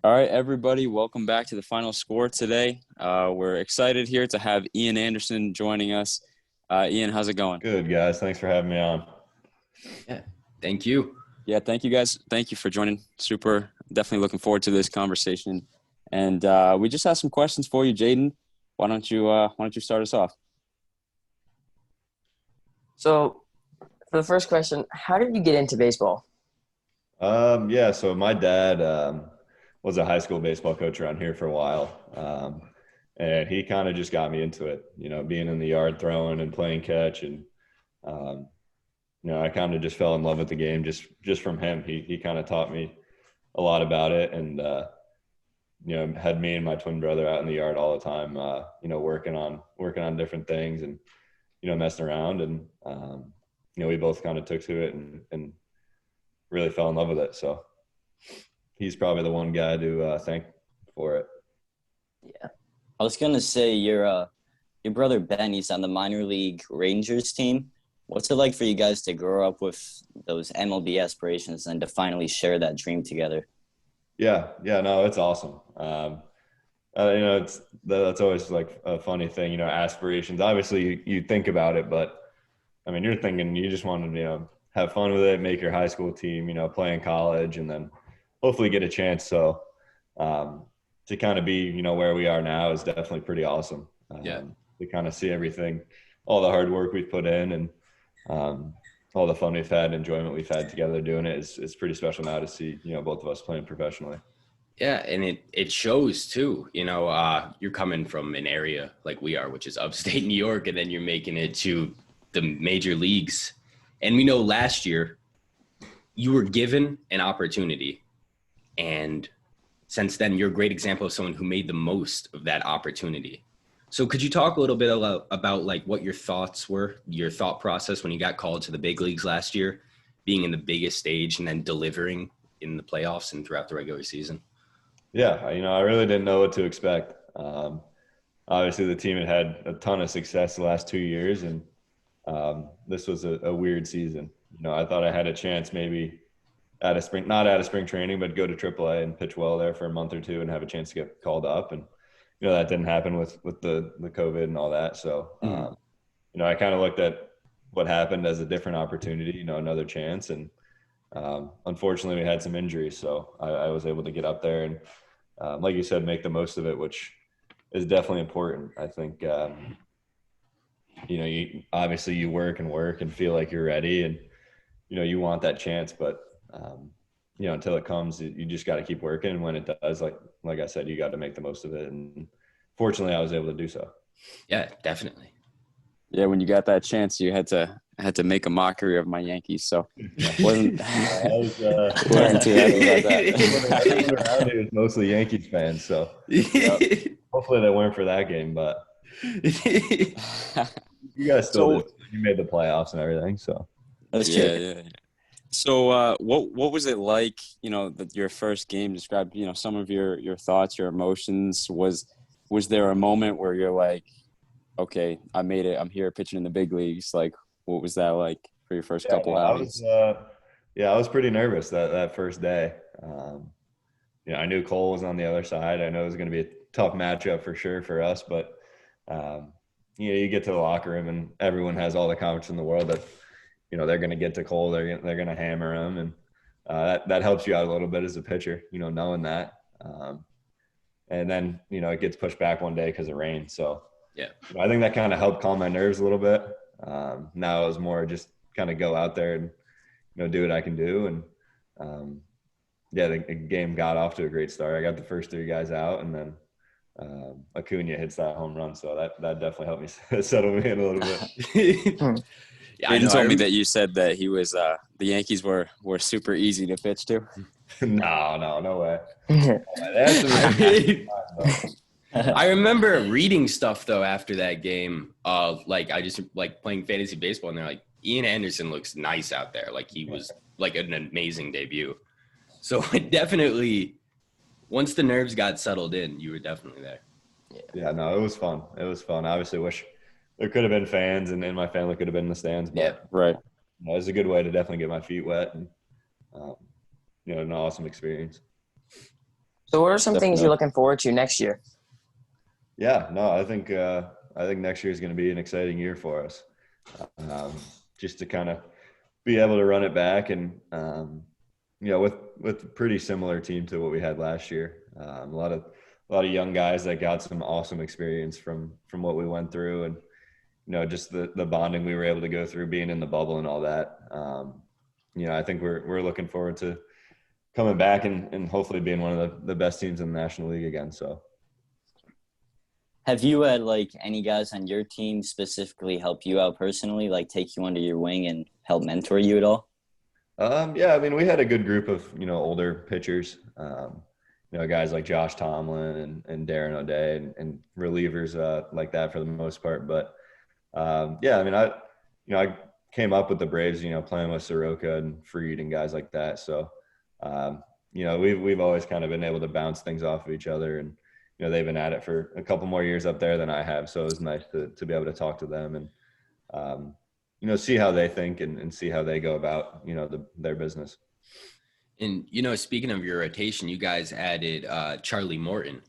All right, everybody, welcome back to the final score today. We're excited here to have Ian Anderson joining us. Ian, how's it going? Good, guys. Thanks for having me on. Yeah, thank you. Yeah, thank you guys. Thank you for joining. Super, definitely looking forward to this conversation. And we just have some questions for you, Jaden. Why don't you start us off? So, for the first question, how did you get into baseball? So my dad was a high school baseball coach around here for a while, and he kind of just got me into it. Being in the yard throwing and playing catch, and um, I kind of just fell in love with the game just from him. He kind of taught me a lot about it, and had me and my twin brother out in the yard all the time. Working on different things and messing around, and we both kind of took to it and really fell in love with it. So he's probably the one guy to thank for it. Yeah. I was going to say your brother Ben, he's on the minor league Rangers team. What's it like for you guys to grow up with those MLB aspirations and to finally share that dream together? Yeah, no, it's awesome. That's always like a funny thing, aspirations. Obviously you think about it, but I mean, you're thinking you just want to, have fun with it, make your high school team, play in college, and then hopefully get a chance. So to kind of be, where we are now is definitely pretty awesome. To kind of see everything, all the hard work we've put in, and all the fun we've had, enjoyment we've had together doing it is pretty special now to see, both of us playing professionally. Yeah, and it shows too. You're coming from an area like we are, which is upstate New York, and then you're making it to the major leagues. And we know last year you were given an opportunity, and since then you're a great example of someone who made the most of that opportunity. So could you talk a little bit about like what your thoughts were, your thought process when you got called to the big leagues last year, being in the biggest stage and then delivering in the playoffs and throughout the regular season? Yeah, I really didn't know what to expect. Obviously the team had a ton of success the last 2 years, and this was a weird season. I thought I had a chance maybe not at a spring training, but go to AAA and pitch well there for a month or two and have a chance to get called up. And, that didn't happen with the COVID and all that. So, I kind of looked at what happened as a different opportunity, another chance. And unfortunately we had some injuries. So I was able to get up there and, like you said, make the most of it, which is definitely important. I think, you obviously you work and feel like you're ready, and you want that chance, but until it comes, you just got to keep working, and when it does, like I said, you got to make the most of it, and fortunately I was able to do so. Yeah, definitely. Yeah, when you got that chance, you had to make a mockery of my Yankees, so wasn't wasn't too happy about that. Everyone around here is mostly Yankees fans, so hopefully they weren't for that game, but you guys still did. You made the playoffs and everything, so That's true. yeah. So what was it like, your first game? Describe, some of your thoughts, your emotions. Was there a moment where you're like, okay, I made it, I'm here pitching in the big leagues? Like, what was that like for your first couple outings? I was pretty nervous that first day. I knew Cole was on the other side. I know it was going to be a tough matchup for sure for us, but you get to the locker room and everyone has all the confidence in the world that they're going to get to Cole, they're going to hammer him, and that helps you out a little bit as a pitcher, knowing that. And then it gets pushed back one day because of rain. So yeah, I think that kind of helped calm my nerves a little bit. Now it was more just kind of go out there and do what I can do. And the game got off to a great start. I got the first three guys out, and then Acuna hits that home run, so that definitely helped me settle me in a little bit. Yeah, you told me that you said that he was the Yankees were super easy to pitch to. No way. I remember reading stuff though after that game. I just like playing fantasy baseball, and they're like, Ian Anderson looks nice out there. Like he was like an amazing debut. So it definitely, once the nerves got settled in, you were definitely there. Yeah, no, it was fun. Obviously, wish there could have been fans, and my family could have been in the stands. But yeah, right. It was a good way to definitely get my feet wet, and an awesome experience. So what are some things Definitely. you're looking forward to next year? Yeah, no, I think next year is going to be an exciting year for us. Just to kind of be able to run it back and with a pretty similar team to what we had last year. A lot of young guys that got some awesome experience from what we went through, and just the bonding we were able to go through being in the bubble and all that. I think we're looking forward to coming back and hopefully being one of the best teams in the National League again. So. Have you had like any guys on your team specifically help you out personally, like take you under your wing and help mentor you at all? Yeah, I mean, we had a good group of, older pitchers, guys like Josh Tomlin and Darren O'Day and relievers like that for the most part. But yeah, I mean, I came up with the Braves, playing with Soroka and Fried and guys like that. So, we've always kind of been able to bounce things off of each other, and they've been at it for a couple more years up there than I have. So it was nice to be able to talk to them and see how they think and see how they go about their business. And speaking of your rotation, you guys added Charlie Morton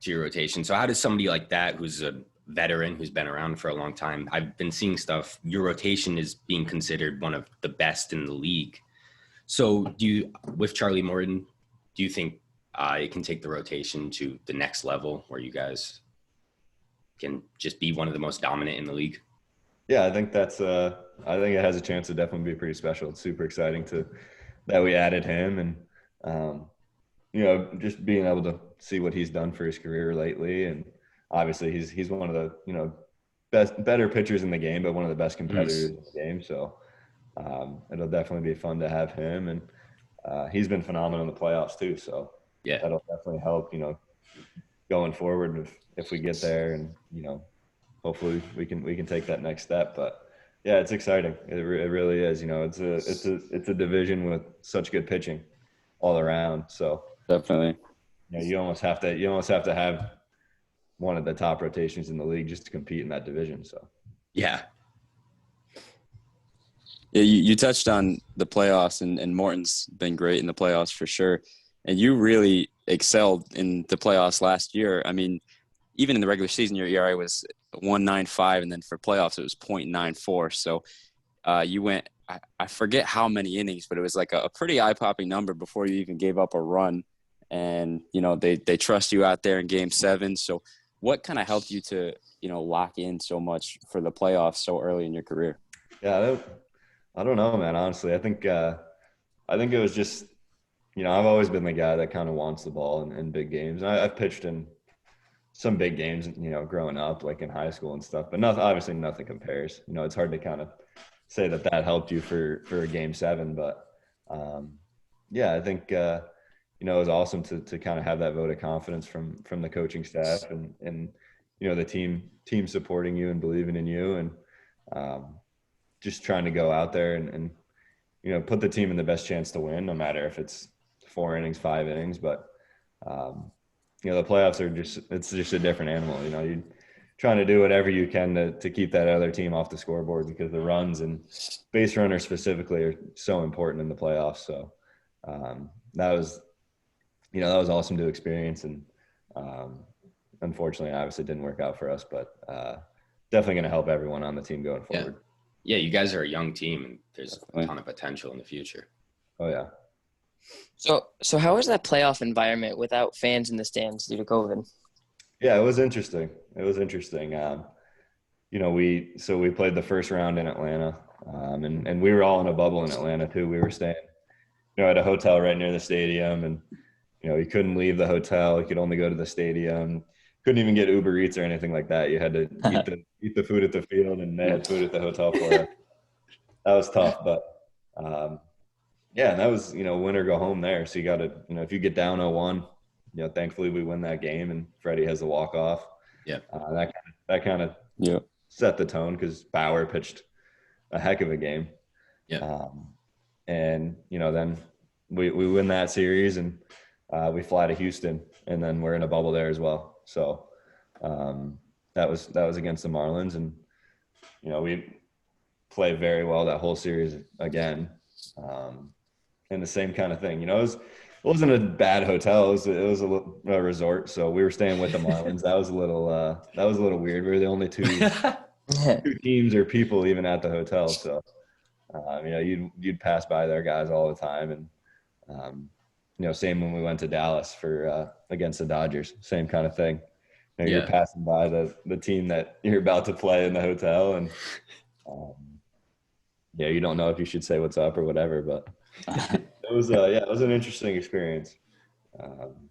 to your rotation. So how does somebody like that, who's a veteran, who's been around for a long time, I've been seeing stuff, your rotation is being considered one of the best in the league. So with Charlie Morton, do you think it can take the rotation to the next level where you guys can just be one of the most dominant in the league? Yeah, I think I think it has a chance to definitely be pretty special. It's super exciting that we added him, and just being able to see what he's done for his career lately. And obviously he's one of the, better pitchers in the game, but one of the best competitors in the game. So it'll definitely be fun to have him. And he's been phenomenal in the playoffs too. So Yeah, that'll definitely help, going forward if we get there, and, hopefully we can take that next step. But yeah, it's exciting. It really is. It's a division with such good pitching all around. So Definitely. you almost have to have one of the top rotations in the league just to compete in that division. So yeah. Yeah, you touched on the playoffs, and Morton's been great in the playoffs for sure. And you really excelled in the playoffs last year. I mean, even in the regular season, your ERA was 1.95, and then for playoffs it was 0.94. So you went, I forget how many innings, but it was like a pretty eye-popping number before you even gave up a run. And they trust you out there in Game 7. So what kind of helped you to lock in so much for the playoffs so early in your career? yeah, I don't know, man. Honestly, I think it was just I've always been the guy that kind of wants the ball in big games. And I've pitched in some big games, growing up, like in high school and stuff, but obviously nothing compares. It's hard to kind of say that helped you for a Game 7, but yeah, I think it was awesome to kind of have that vote of confidence from the coaching staff and the team supporting you and believing in you, and just trying to go out there and put the team in the best chance to win, no matter if it's 4 innings, 5 innings, but the playoffs it's just a different animal. You're trying to do whatever you can to keep that other team off the scoreboard, because the runs and base runners specifically are so important in the playoffs. So that was awesome to experience. And unfortunately, obviously it didn't work out for us, but definitely going to help everyone on the team going forward. Yeah, you guys are a young team, and there's Definitely. a ton of potential in the future. Oh yeah. So how was that playoff environment without fans in the stands due to COVID? Yeah, it was interesting. We played the first round in Atlanta, and we were all in a bubble in Atlanta too. We were staying, at a hotel right near the stadium, and you couldn't leave the hotel. You could only go to the stadium. Couldn't even get Uber Eats or anything like that. You had to eat the food at the field, and they had food at the hotel for us. That was tough, but yeah, and that was win or go home there. So you got to if you get down 0-1, thankfully we win that game, and Freddie has the walk off. Yeah, that kind of set the tone, because Bauer pitched a heck of a game. Yeah, and then we win that series, and we fly to Houston, and then we're in a bubble there as well. So that was against the Marlins, and we play very well that whole series again. And the same kind of thing, It wasn't a bad hotel. It was a resort, so we were staying with the Marlins. That was a little weird. We were the only two teams or people even at the hotel. So you'd pass by their guys all the time, and same when we went to Dallas for against the Dodgers, same kind of thing. You're Yeah. passing by the team that you're about to play in the hotel, and um, you don't know if you should say what's up or whatever, but it was an interesting experience. Um,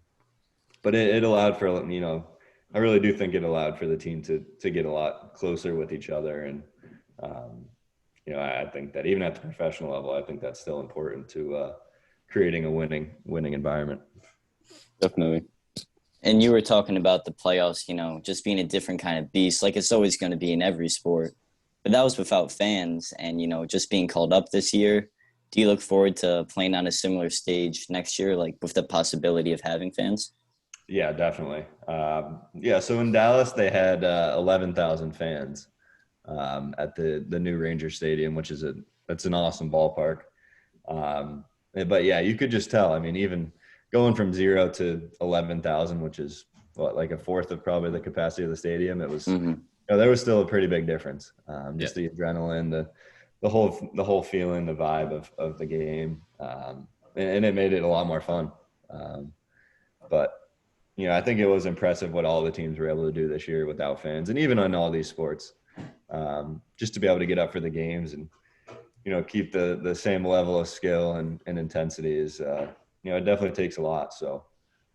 but it allowed for, I really do think it allowed for the team to get a lot closer with each other. And, I think that even at the professional level, I think that's still important to creating a winning environment. Definitely. And you were talking about the playoffs, just being a different kind of beast, like it's always going to be in every sport. But that was without fans, and just being called up this year. Do you look forward to playing on a similar stage next year, like with the possibility of having fans? Yeah, definitely. So in Dallas, they had 11,000 fans at the new Ranger Stadium, which is it's an awesome ballpark. But yeah, you could just tell. I mean, even going from 0 to 11,000, which is like a fourth of probably the capacity of the stadium, it was. Mm-hmm. There was still a pretty big difference. Just the adrenaline, the whole feeling, the vibe of the game, and it made it a lot more fun. But I think it was impressive what all the teams were able to do this year without fans, and even on all these sports, just to be able to get up for the games and keep the same level of skill and intensity is it definitely takes a lot. So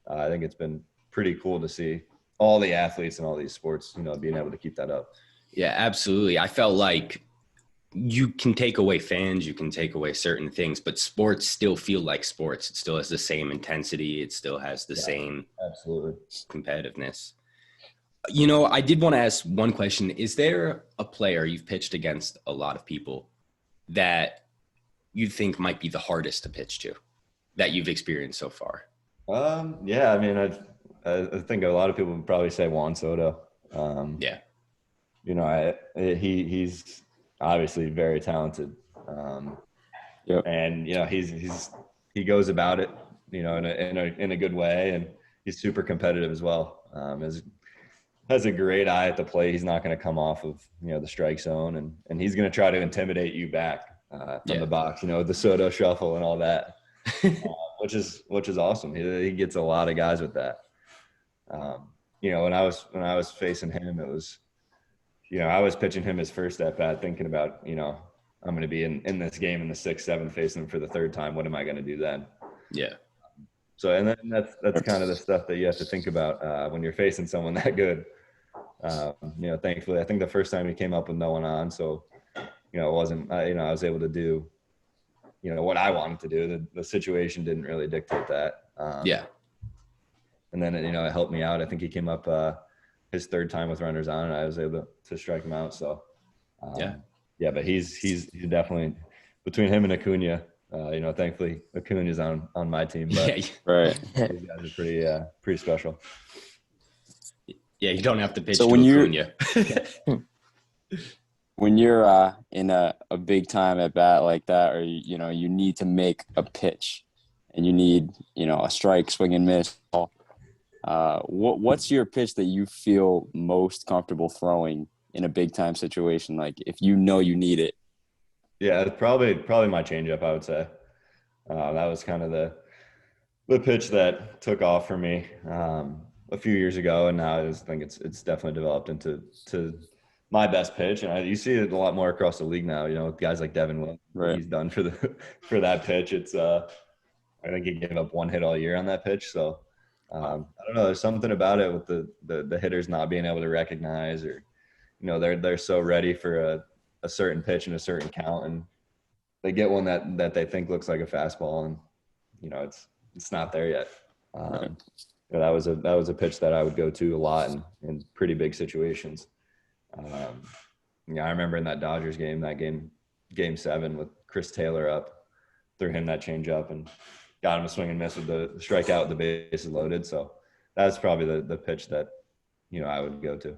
I think it's been pretty cool to see all the athletes in all these sports, being able to keep that up. Yeah, absolutely. I felt like you can take away fans, you can take away certain things, but sports still feel like sports. It still has the same intensity. It still has the same absolutely competitiveness. I did want to ask one question. Is there a player you've pitched against a lot of people that you think might be the hardest to pitch to that you've experienced so far? Yeah, I mean, I think a lot of people would probably say Juan Soto. Yeah. He's obviously very talented. Yep. And he goes about it, in a good way, and he's super competitive as well. Has a great eye at the plate. He's not going to come off of the strike zone, and he's going to try to intimidate you back from the box. The Soto shuffle and all that, which is awesome. He gets a lot of guys with that. When I was facing him, it was. I was pitching him his first at bat, thinking about, I'm going to be in this game in the 6th, 7th, facing him for the third time. What am I going to do then? Yeah. So, and then that's kind of the stuff that you have to think about when you're facing someone that good. Thankfully, I think the first time he came up with no one on, so it wasn't. I was able to do, what I wanted to do. The situation didn't really dictate that. Yeah. And then it helped me out. I think he came up his third time with runners on, and I was able to strike him out. So, but he's definitely between him and Acuna. Thankfully Acuna's on my team, but right. These guys are pretty special. Yeah, you don't have to pitch so to when Acuna. When you're in a big time at bat like that, or you need to make a pitch, and you need a strike, swing and miss. What's your pitch that you feel most comfortable throwing in a big time situation? Like if you need it. Yeah, it's probably my changeup, I would say. That was kind of the pitch that took off for me a few years ago, and now I think it's definitely developed into my best pitch. And you see it a lot more across the league now. With guys like Devin Williams, right. He's done for that pitch. It's I think he gave up one hit all year on that pitch. So I don't know. There's something about it with the hitters not being able to recognize, or they're so ready for a certain pitch and a certain count, and they get one that they think looks like a fastball, and it's not there yet. Right. That was a pitch that I would go to a lot in pretty big situations. I remember in that Dodgers game, game 7 with Chris Taylor up, threw him that change up and got him a swing and miss with the strikeout, the bases loaded. So that's probably the pitch that I would go to.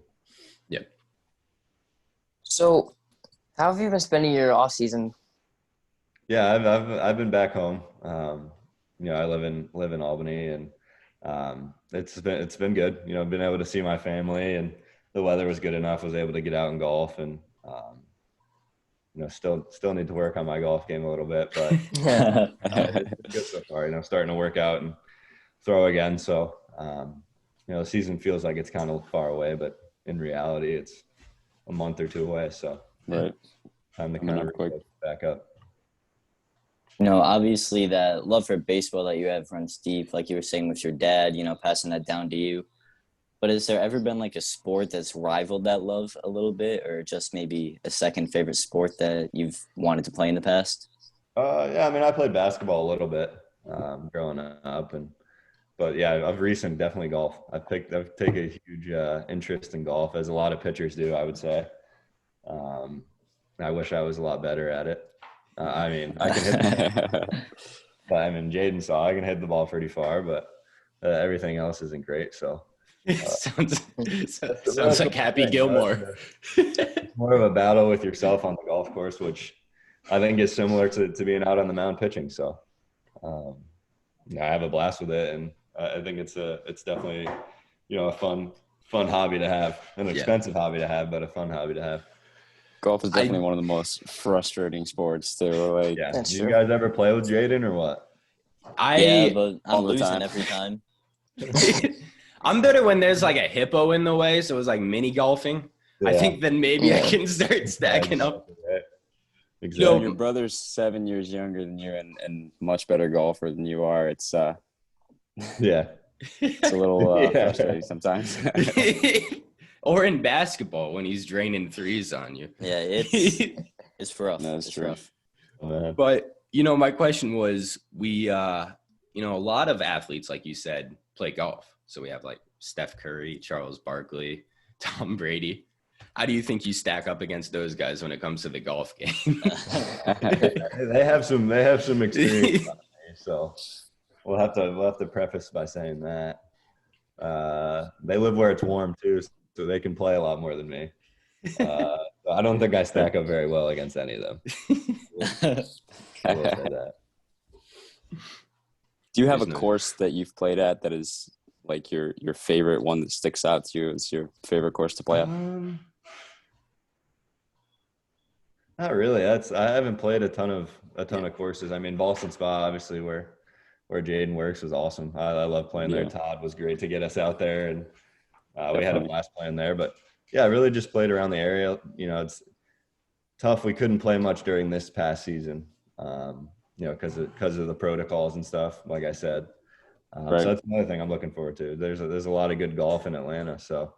Yep. So how have you been spending your off season? Yeah, I've been back home. I live in Albany, and it's been good. I've been able to see my family, and the weather was good enough. I was able to get out and golf, and still need to work on my golf game a little bit, but it's good so far. Starting to work out and throw again. So the season feels like it's kind of far away, but in reality, it's a month or two away. So Right. time to kind of back up. Obviously that love for baseball that you have runs deep, like you were saying with your dad, passing that down to you. But has there ever been like a sport that's rivaled that love a little bit, or just maybe a second favorite sport that you've wanted to play in the past? Yeah, I mean, I played basketball a little bit growing up, but yeah, of recent, definitely golf. I've taken a huge interest in golf, as a lot of pitchers do, I would say. I wish I was a lot better at it. I mean, I can hit the ball, but I mean, Jaden saw I can hit the ball pretty far, but everything else isn't great. So sounds like Happy Gilmore. It's more of a battle with yourself on the golf course, which I think is similar to being out on the mound pitching. So I have a blast with it, and I think it's definitely a fun hobby to have, an expensive hobby to have, but a fun hobby to have. Golf is definitely one of the most frustrating sports too. Like, yeah. Do you guys ever play with Jaden or what? Yeah, but I'm all the losing time. every time. I'm better when there's like a hippo in the way, so it's like mini golfing. Yeah. I think then maybe I can start stacking up. Exactly. your brother's 7 years younger than you and much better golfer than you are. It's Yeah. it's a little frustrating sometimes. Or in basketball when he's draining threes on you. Yeah, it's rough. No, that's it's true. rough. But my question was, we a lot of athletes, like you said, play golf. So we have like Steph Curry, Charles Barkley, Tom Brady. How do you think you stack up against those guys when it comes to the golf game? They have some experience on me, so we'll have to preface by saying that they live where it's warm too, so they can play a lot more than me. So I don't think I stack up very well against any of them. I will say that. Do you have a course that you've played at that is like your favorite one that sticks out to you? It's your favorite course to play at? Not really. I haven't played a ton of courses. I mean, Boston Spa, obviously, where Jaden works, was awesome. I love playing there. Todd was great to get us out there, and we had a blast playing there. But yeah, I really just played around the area. It's tough. We couldn't play much during this past season, because of the protocols and stuff. Like I said, Right. So that's another thing I'm looking forward to. There's a lot of good golf in Atlanta, so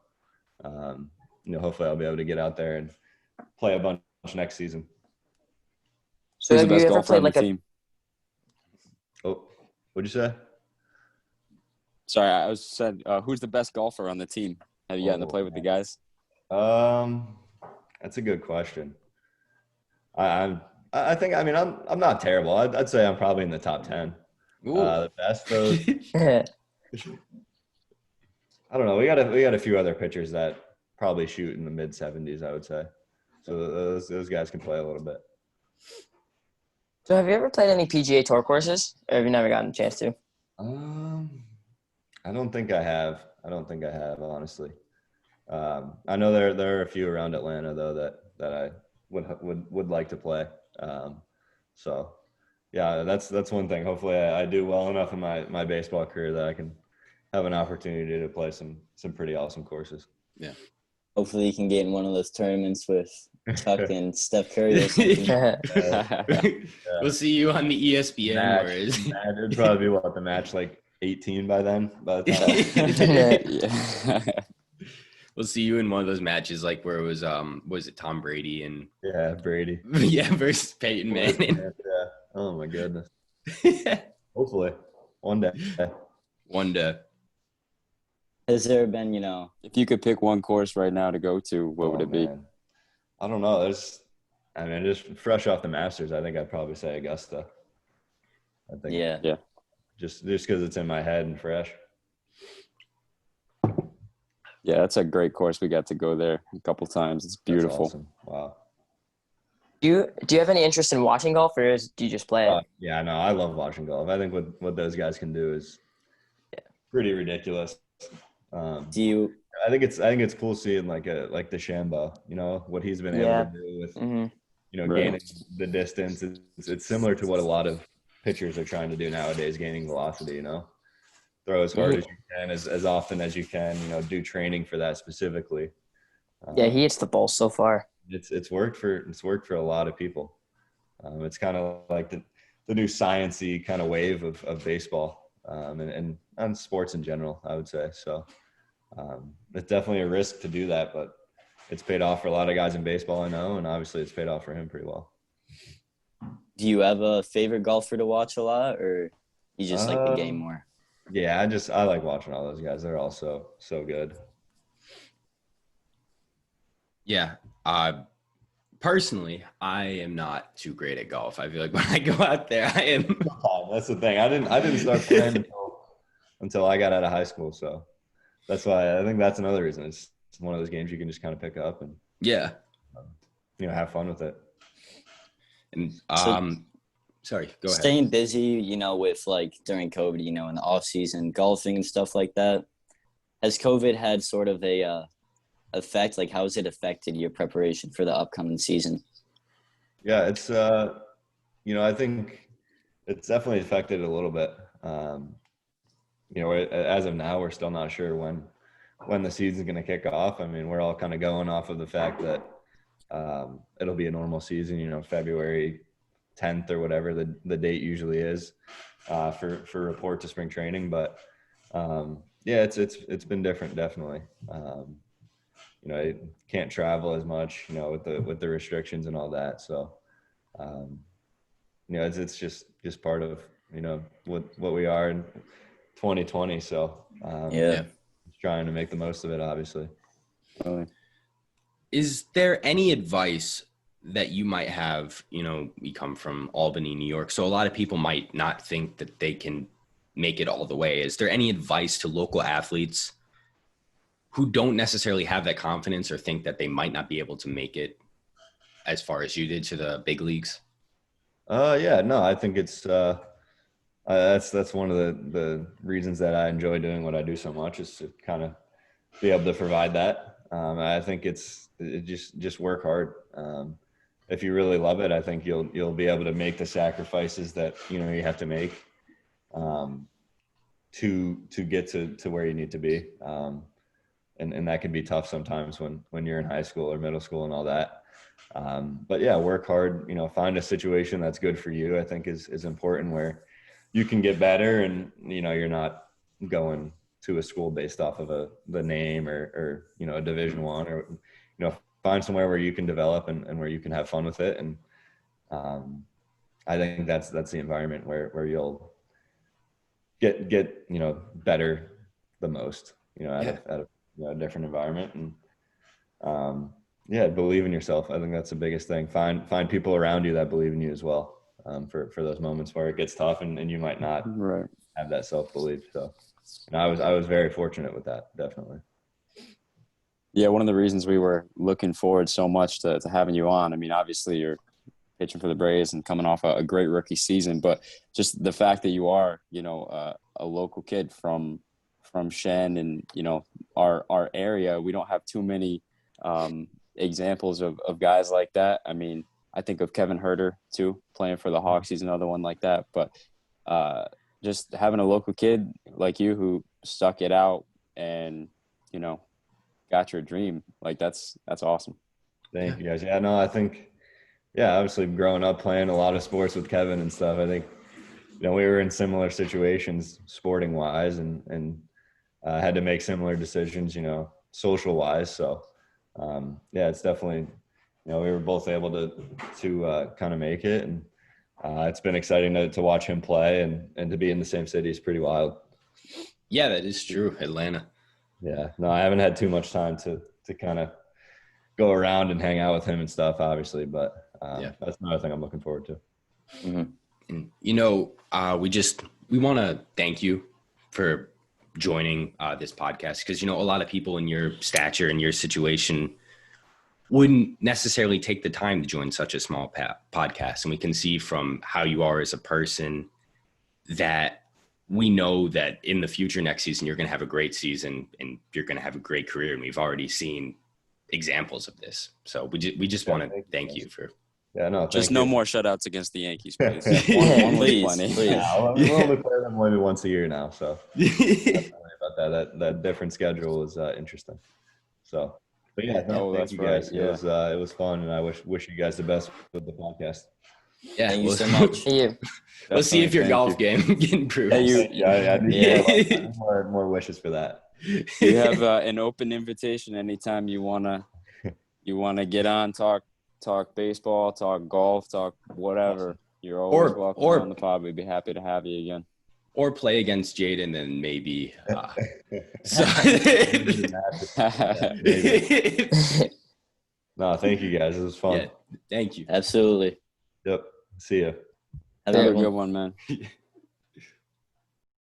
hopefully I'll be able to get out there and play a bunch next season. So Who's have the you best ever golfer played on the like a team? Oh, what'd you say? Sorry, I was said who's the best golfer on the team? Have you gotten to play with the guys? That's a good question. I think, I mean, I'm not terrible. I'd say I'm probably in the top 10. The best though. I don't know. We got a few other pitchers that probably shoot in the mid 70s, I would say. So those guys can play a little bit. So have you ever played any PGA Tour courses, or have you never gotten a chance to? I don't think I have. Honestly. I know there are a few around Atlanta though that I would like to play. So yeah, that's one thing. Hopefully I do well enough in my baseball career that I can have an opportunity to play some pretty awesome courses. Yeah. Hopefully you can get in one of those tournaments with Chuck and Steph Curry or something. We'll see you on the ESPN. It'd probably be the match like 18 by then. By the time. Yeah. We'll see you in one of those matches like where it was it Tom Brady and Brady. Yeah, versus Peyton Manning. Yeah. Oh my goodness. Hopefully one day. One day. Has there been, If you could pick one course right now to go to, what would it be? Man. I don't know. Just fresh off the Masters, I think I'd probably say Augusta. I think. Yeah. Just because it's in my head and fresh. Yeah, that's a great course. We got to go there a couple times. It's beautiful. That's awesome. Wow. Do you have any interest in watching golf, or do you just play it? Yeah, no, I love watching golf. I think what those guys can do is pretty ridiculous. Um, Do you I think it's cool seeing like the Shambo, what he's been able to Yeah. do with Hmm. Right. gaining the distance. It's similar to what a lot of pitchers are trying to do nowadays, gaining velocity. Throw as hard as you can, as often as you can. Do training for that specifically. Yeah, he hits the ball so far. It's worked for a lot of people. It's kind of like the new sciencey kind of wave of baseball, and on sports in general, I would say. So it's definitely a risk to do that, but it's paid off for a lot of guys in baseball, I know, and obviously it's paid off for him pretty well. do you have a favorite golfer to watch a lot, or you just like the game more? Yeah, I like watching all those guys. They're all so good. Yeah. Personally, I am not too great at golf. I feel like when I go out there, I am. That's the thing. I didn't start playing until I got out of high school, so that's why I think that's another reason. It's one of those games you can just kind of pick up and Yeah. have fun with it. And sorry, go ahead. Staying busy, with like during COVID, in the off season, golfing and stuff like that. Has COVID had sort of a effect? Like, how has it affected your preparation for the upcoming season? Yeah, it's I think it's definitely affected a little bit. As of now, we're still not sure when the season's going to kick off. I mean, we're all kind of going off of the fact that it'll be a normal season, February 10th or whatever the date usually is for report to spring training. But yeah, it's been different, definitely. I can't travel as much, with the restrictions and all that. So, it's just part of, what we are in 2020. So, Yeah. just trying to make the most of it, obviously. Is there any advice that you might have? We come from Albany, New York, so a lot of people might not think that they can make it all the way. Is there any advice to local athletes who don't necessarily have that confidence or think that they might not be able to make it as far as you did to the big leagues? Yeah, no, I think it's that's one of the reasons that I enjoy doing what I do so much, is to kind of be able to provide that. I think it just work hard. If you really love it, I think you'll be able to make the sacrifices that you have to make to get to where you need to be. And that can be tough sometimes when you're in high school or middle school and all that. But yeah, work hard, find a situation that's good for you, I think is important, where you can get better and, you're not going to a school based off of the name or a Division I, or, find somewhere where you can develop and where you can have fun with it. And I think that's the environment where you'll get better the most, out of a different environment. And yeah, believe in yourself. I think that's the biggest thing. Find people around you that believe in you as well, for those moments where it gets tough and you might not have that self-belief. So I was very fortunate with that, definitely. Yeah, one of the reasons we were looking forward so much to having you on, I mean, obviously you're pitching for the Braves and coming off a great rookie season, but just the fact that you are, a local kid from Shen and, our area, we don't have too many examples of guys like that. I mean, I think of Kevin Herter too, playing for the Hawks. He's another one like that. But just having a local kid like you who stuck it out and, got your dream, like that's awesome. Thank you guys. Yeah, no, I think, obviously growing up playing a lot of sports with Kevin and stuff, I think, we were in similar situations sporting wise and had to make similar decisions, social wise. So, yeah, it's definitely, we were both able to kind of make it, and it's been exciting to watch him play and to be in the same city is pretty wild. Yeah, that is true. Atlanta. Yeah, no, I haven't had too much time to kind of go around and hang out with him and stuff, obviously, but that's another thing I'm looking forward to. Mm-hmm. And, we want to thank you for joining this podcast, because, a lot of people in your stature and your situation wouldn't necessarily take the time to join such a small podcast. And we can see from how you are as a person that we know that in the future, next season, you're going to have a great season and you're going to have a great career. And we've already seen examples of this. So we just want to thank you for. Yeah, no, Just no more shutouts against the Yankees, please. One, was please, plenty. please. Yeah, we only play them maybe once a year now, so about that. That different schedule is interesting. So, but yeah, no, thank that's you guys. right, It was fun, and I wish you guys the best with the podcast. Yeah, Thank you so much. Thank you. Let's see if your golf game improves. I need Yeah. more wishes for that. You have an open invitation anytime you wanna get on, talk baseball, talk golf, talk whatever. You're always welcome on the pod. We'd be happy to have you again. Or play against Jaden and maybe. No, thank you guys. It was fun. Yeah, thank you. Absolutely. Yep. See ya. Have Have a a good one. good one, man.